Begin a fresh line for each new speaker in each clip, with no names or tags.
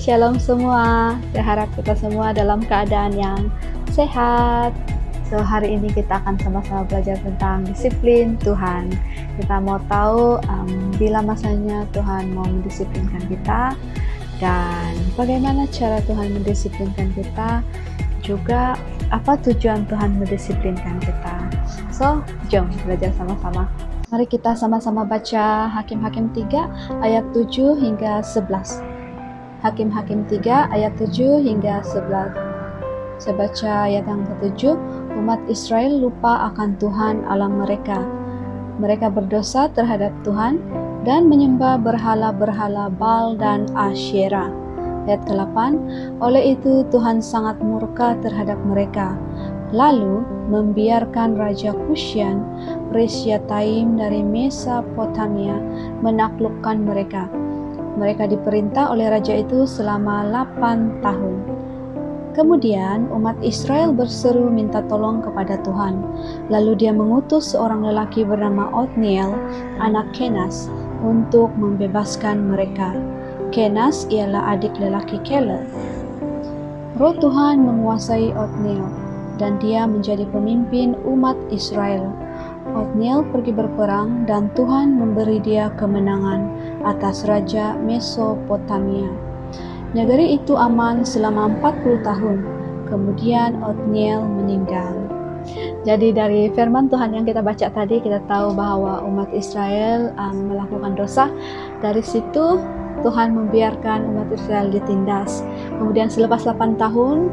Shalom semua. Saya harap kita semua dalam keadaan yang sehat. So, hari ini kita akan sama-sama belajar tentang disiplin Tuhan. Kita mau tahu bila masanya Tuhan mau mendisiplinkan kita dan bagaimana cara Tuhan mendisiplinkan kita, juga apa tujuan Tuhan mendisiplinkan kita. So, jom belajar sama-sama. Mari kita sama-sama baca Hakim-Hakim 3 ayat 7 hingga 11. Hakim-Hakim 3 ayat 7 hingga 11. Saya baca ayat yang ke-7. Umat Israel lupa akan Tuhan Allah mereka. Mereka berdosa terhadap Tuhan dan menyembah berhala-berhala Baal dan Asyera. Ayat ke-8. Oleh itu Tuhan sangat murka terhadap mereka, lalu membiarkan Raja Kusyan, Resyataim dari Mesopotamia menaklukkan mereka. Mereka diperintah oleh raja itu selama 8 tahun. Kemudian umat Israel berseru minta tolong kepada Tuhan. Lalu dia mengutus seorang lelaki bernama Othniel, anak Kenas, untuk membebaskan mereka. Kenas ialah adik lelaki Caleb. Roh Tuhan menguasai Othniel, dan dia menjadi pemimpin umat Israel. Othniel pergi berperang dan Tuhan memberi dia kemenangan atas Raja Mesopotamia. Negeri itu aman selama 40 tahun. Kemudian Othniel meninggal. Jadi dari firman Tuhan yang kita baca tadi, kita tahu bahwa umat Israel melakukan dosa. Dari situ Tuhan membiarkan umat Israel ditindas. Kemudian selepas 8 tahun,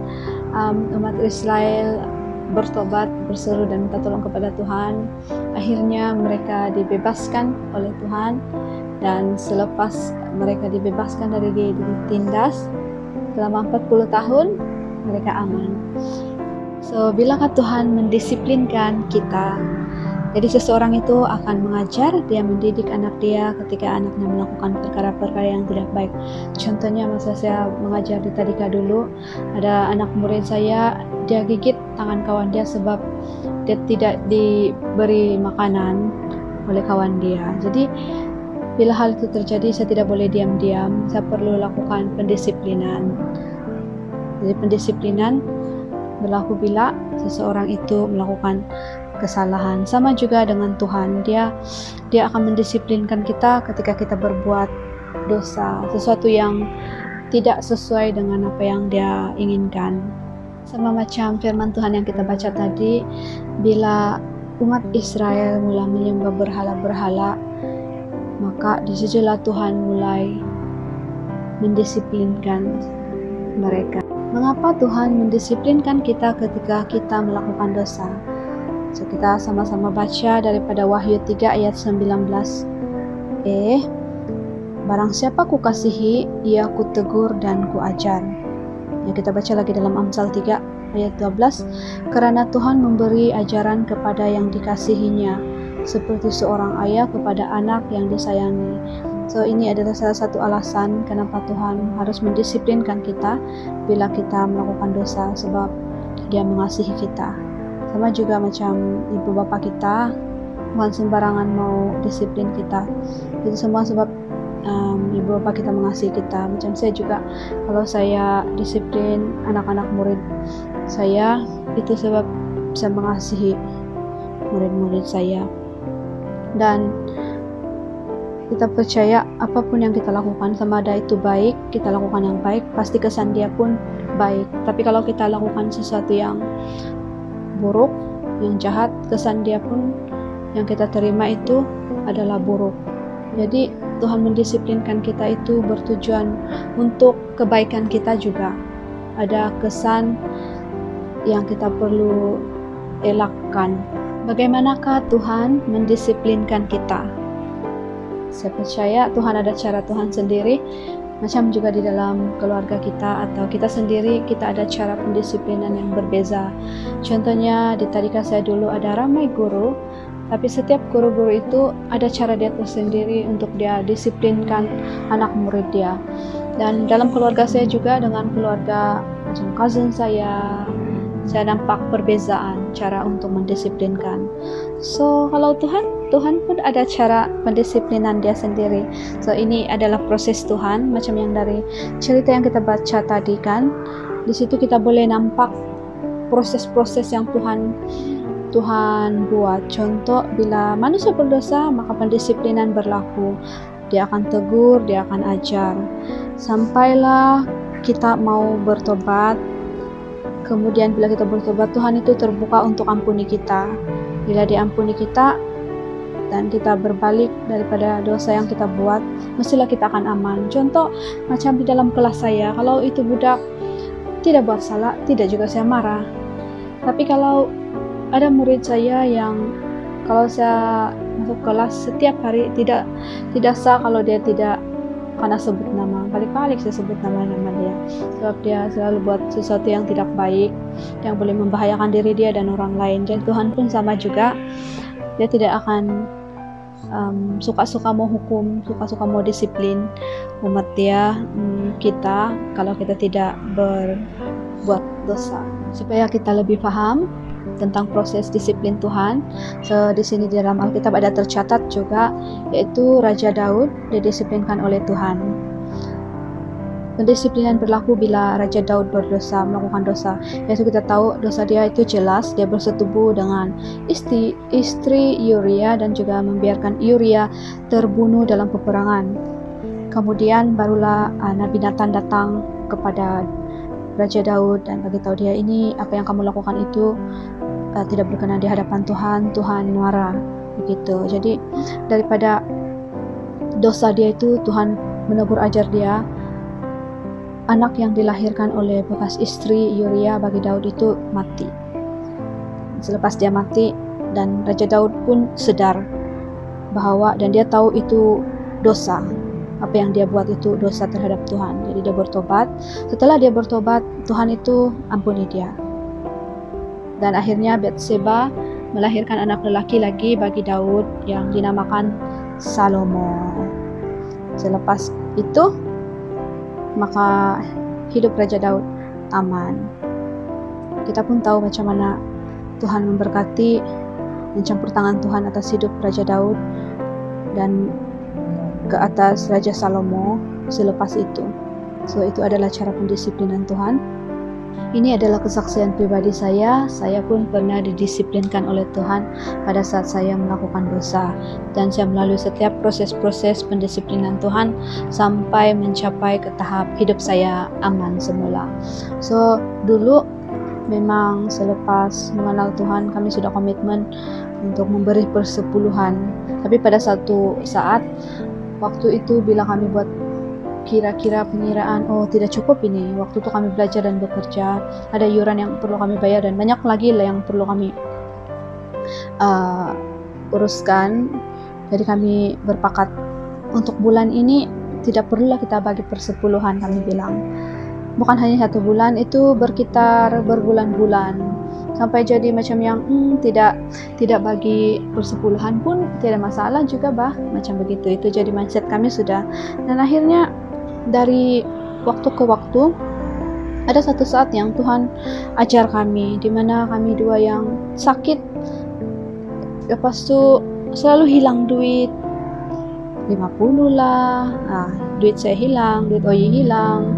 umat Israel bertobat, berseru dan minta tolong kepada Tuhan. Akhirnya mereka dibebaskan oleh Tuhan, dan selepas mereka dibebaskan dari ditindas selama 40 tahun, mereka aman. So, bilakah Tuhan mendisiplinkan kita? Jadi seseorang itu akan mengajar, dia mendidik anak dia ketika anaknya melakukan perkara-perkara yang tidak baik. Contohnya masa saya mengajar di Tadika dulu, ada anak murid saya, dia gigit tangan kawan dia sebab dia tidak diberi makanan oleh kawan dia. Jadi bila hal itu terjadi, saya tidak boleh diam-diam, saya perlu lakukan pendisiplinan. Jadi pendisiplinan berlaku bila seseorang itu melakukan kesalahan. Sama juga dengan Tuhan, dia akan mendisiplinkan kita ketika kita berbuat dosa, sesuatu yang tidak sesuai dengan apa yang dia inginkan. Sama macam firman Tuhan yang kita baca tadi, bila umat Israel mulai menyembah berhala-berhala, maka disitulah Tuhan mulai mendisiplinkan mereka. Mengapa Tuhan mendisiplinkan kita ketika kita melakukan dosa? So, kita sama-sama baca daripada Wahyu 3 ayat 19. Barang siapa kukasihi, dia kutegur dan kuajar. Ya, kita baca lagi dalam Amsal 3 ayat 12. Karena Tuhan memberi ajaran kepada yang dikasihinya, seperti seorang ayah kepada anak yang disayangi. So, ini adalah salah satu alasan kenapa Tuhan harus mendisiplinkan kita bila kita melakukan dosa, sebab Dia mengasihi kita. Sama juga macam ibu bapa kita, bukan sembarangan mau disiplin kita. Itu semua sebab ibu bapa kita mengasihi kita. Macam saya juga, kalau saya disiplin anak-anak murid saya, itu sebab saya mengasihi murid-murid saya. Dan kita percaya apapun yang kita lakukan, sama ada itu baik, kita lakukan yang baik, pasti kesan dia pun baik. Tapi kalau kita lakukan sesuatu yang buruk, yang jahat, kesan dia pun yang kita terima itu adalah buruk. Jadi Tuhan mendisiplinkan kita itu bertujuan untuk kebaikan kita juga. Ada kesan yang kita perlu elakkan. Bagaimanakah Tuhan mendisiplinkan kita? Saya percaya Tuhan ada cara Tuhan sendiri. Macam juga di dalam keluarga kita atau kita sendiri, kita ada cara pendisiplinan yang berbeza. Contohnya di Tadika saya dulu ada ramai guru, tapi setiap guru-guru itu ada cara dia tersendiri untuk dia disiplinkan anak murid dia. Dan dalam keluarga saya juga, dengan keluarga macam cousin saya nampak perbezaan cara untuk mendisiplinkan. So kalau Tuhan pun ada cara pendisiplinan dia sendiri. So ini adalah proses Tuhan, macam yang dari cerita yang kita baca tadi kan. Di situ kita boleh nampak proses-proses yang Tuhan buat. Contoh, bila manusia berdosa, maka pendisiplinan berlaku. Dia akan tegur, dia akan ajar. Sampailah kita mau bertobat. Kemudian bila kita bertobat, Tuhan itu terbuka untuk ampuni kita. Bila diampuni kita dan kita berbalik daripada dosa yang kita buat, mestilah kita akan aman. Contoh, macam di dalam kelas saya, kalau itu budak tidak buat salah, tidak juga saya marah. Tapi kalau ada murid saya yang kalau saya masuk kelas setiap hari tidak sah kalau dia tidak karena sebut nama, balik-balik saya sebut nama dia, sebab dia selalu buat sesuatu yang tidak baik, yang boleh membahayakan diri dia dan orang lain. Dan Tuhan pun sama juga, dia tidak akan suka-suka mau hukum, suka-suka mau disiplin umat dia, kita, kalau kita tidak berbuat dosa. Supaya kita lebih paham tentang proses disiplin Tuhan. So, di sini di dalam Alkitab ada tercatat juga, yaitu Raja Daud didisiplinkan oleh Tuhan. Pendisiplinan berlaku bila Raja Daud berdosa, melakukan dosa. Yaitu kita tahu dosa dia itu jelas, dia bersetubuh dengan istri Uria dan juga membiarkan Uria terbunuh dalam peperangan. Kemudian barulah Nabi Nathan datang kepada Raja Daud dan beritahu dia, ini apa yang kamu lakukan itu tidak berkenan di hadapan Tuhan marah, begitu. Jadi daripada dosa dia itu, Tuhan menegur ajar dia. Anak yang dilahirkan oleh bekas istri Uria bagi Daud itu mati. Selepas dia mati, dan Raja Daud pun sadar bahwa, dan dia tahu itu dosa, apa yang dia buat itu dosa terhadap Tuhan. Jadi dia bertobat. Setelah dia bertobat, Tuhan itu ampuni dia. Dan akhirnya Bathsheba melahirkan anak lelaki lagi bagi Daud yang dinamakan Salomo. Selepas itu, maka hidup Raja Daud aman. Kita pun tahu macam mana Tuhan memberkati, mencampur tangan Tuhan atas hidup Raja Daud dan ke atas Raja Salomo selepas itu. So itu adalah cara pendisiplinan Tuhan. Ini adalah kesaksian pribadi saya. Saya pun pernah didisiplinkan oleh Tuhan pada saat saya melakukan dosa, dan saya melalui setiap proses-proses pendisiplinan Tuhan sampai mencapai ke tahap hidup saya aman semula. So dulu memang selepas mengenal Tuhan, kami sudah komitmen untuk memberi persepuluhan. Tapi pada satu saat, waktu itu bila kami buat kira-kira pengiraan, oh tidak cukup ini, waktu itu kami belajar dan bekerja, ada iuran yang perlu kami bayar dan banyak lagi yang perlu kami uruskan. Jadi kami berpakat untuk bulan ini tidak perlulah kita bagi persepuluhan, kami bilang. Bukan hanya 1 bulan, itu berkitar berbulan-bulan, sampai jadi macam yang tidak bagi persepuluhan pun tidak masalah juga macam begitu. Itu jadi mindset kami sudah. Dan akhirnya dari waktu ke waktu ada satu saat yang Tuhan ajar kami, di mana kami dua yang sakit, lepas itu selalu hilang duit 50 lah, duit saya hilang, duit Oyi hilang.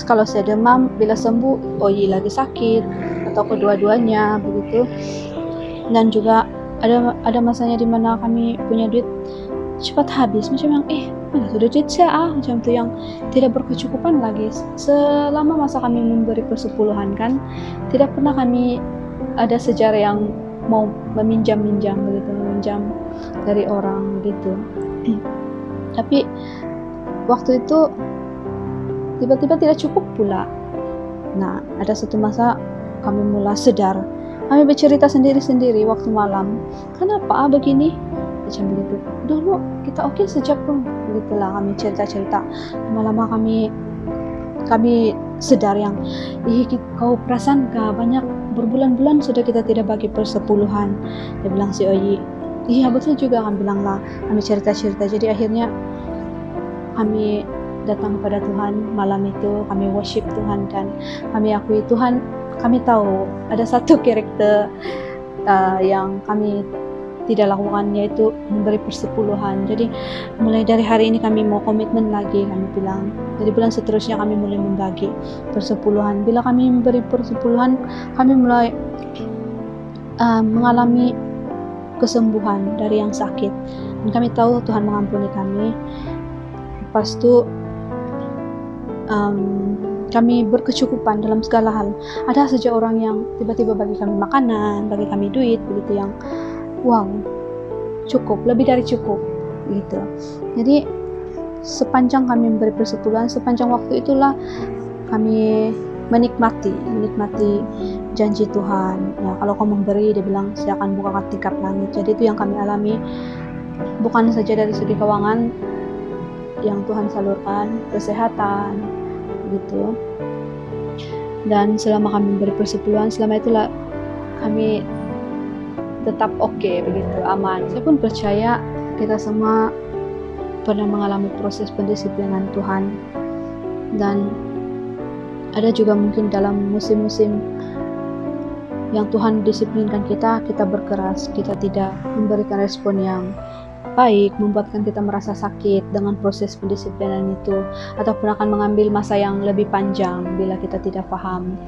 Kalau saya demam, bila sembuh Oyi lagi sakit, atau kedua-duanya begitu. Dan juga ada masanya di mana kami punya duit cepat habis, macam yang mana sudah duit saya macam itu, yang tidak berkecukupan lagi. Selama masa kami memberi persepuluhan kan, tidak pernah kami ada sejarah yang mau meminjam begitu, meminjam dari orang gitu. Tapi waktu itu tiba-tiba tidak cukup pula. Nah, ada satu masa kami mulai sadar, kami bercerita sendiri-sendiri waktu malam, kenapa begini, macam begitu. Dulu kita oke sejak pun begitulah, kami cerita-cerita. Lama-lama kami sadar yang, kau perasan kah, banyak berbulan-bulan sudah kita tidak bagi persepuluhan. Dia bilang si Oyi, iya betul juga, kami bilang lah, kami cerita-cerita. Jadi akhirnya kami datang kepada Tuhan malam itu, kami worship Tuhan dan kami akui Tuhan. Kami tahu ada satu karakter yang kami tidak lakukan, yaitu memberi persepuluhan. Jadi mulai dari hari ini kami mau komitmen lagi, kami bilang. Jadi bulan seterusnya kami mulai membagi persepuluhan. Bila kami memberi persepuluhan, kami mulai mengalami kesembuhan dari yang sakit. Dan kami tahu Tuhan mengampuni kami. Lepas itu kami berkecukupan dalam segala hal. Ada saja orang yang tiba-tiba bagi kami makanan, bagi kami duit, begitu, yang wow, cukup, lebih dari cukup gitu. Jadi sepanjang kami memberi persepuluhan, sepanjang waktu itulah kami menikmati janji Tuhan. Ya, kalau kau memberi, dia bilang, saya akan bukakan tingkap langit. Jadi itu yang kami alami, bukan saja dari segi keuangan yang Tuhan salurkan, kesehatan gitu. Dan selama kami memberi persepuluhan, selama itulah kami tetap oke, begitu, aman. Saya pun percaya kita semua pernah mengalami proses pendisiplinan Tuhan, dan ada juga mungkin dalam musim-musim yang Tuhan disiplinkan kita berkeras, kita tidak memberikan respon yang baik, membuatkan kita merasa sakit dengan proses pendisiplinan itu, ataupun akan mengambil masa yang lebih panjang bila kita tidak paham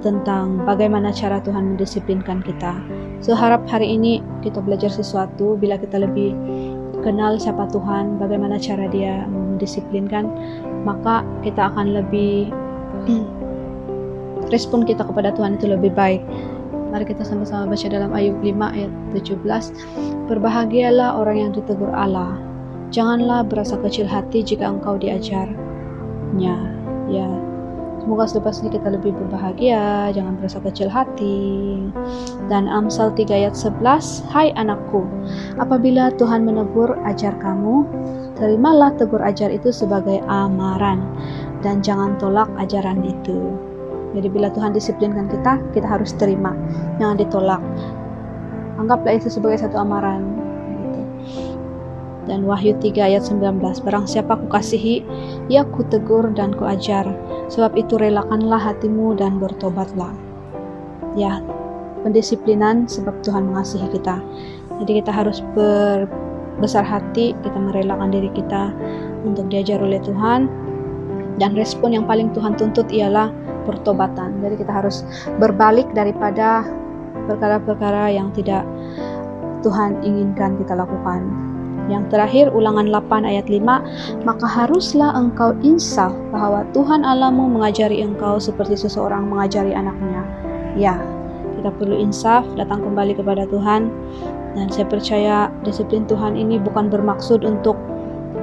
tentang bagaimana cara Tuhan mendisiplinkan kita. So, harap hari ini kita belajar sesuatu. Bila kita lebih kenal siapa Tuhan, bagaimana cara Dia mendisiplinkan, maka kita akan lebih respon kita kepada Tuhan itu lebih baik. Mari kita sama-sama baca dalam Ayub 5 ayat 17. Berbahagialah orang yang ditegur Allah. Janganlah berasa kecil hati jika engkau diajarnya. Ya, semoga selepas ini kita lebih berbahagia, jangan berasa kecil hati. Dan Amsal 3 ayat 11, hai anakku, apabila Tuhan menegur, ajar kamu, terimalah tegur ajar itu sebagai amaran, dan jangan tolak ajaran itu. Jadi bila Tuhan disiplinkan kita harus terima, jangan ditolak. Anggaplah itu sebagai satu amaran. Gitu. Dan Wahyu 3 ayat 19, barang siapa kukasihi, ia kutegur dan kuajar. Sebab itu relakanlah hatimu dan bertobatlah. Ya, pendisiplinan sebab Tuhan mengasihi kita. Jadi kita harus berbesar hati, kita merelakan diri kita untuk diajar oleh Tuhan. Dan respon yang paling Tuhan tuntut ialah pertobatan. Jadi kita harus berbalik daripada perkara-perkara yang tidak Tuhan inginkan kita lakukan. Yang terakhir, Ulangan 8 ayat 5, maka haruslah engkau insaf bahwa Tuhan Allahmu mengajari engkau seperti seseorang mengajari anaknya. Ya, kita perlu insaf, datang kembali kepada Tuhan. Dan saya percaya disiplin Tuhan ini bukan bermaksud untuk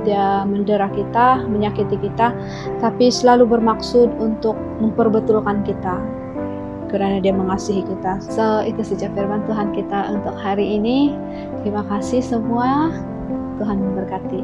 Dia mendera kita, menyakiti kita, tapi selalu bermaksud untuk memperbetulkan kita, karena Dia mengasihi kita. So, itu saja firman Tuhan kita untuk hari ini. Terima kasih semua. Tuhan memberkati.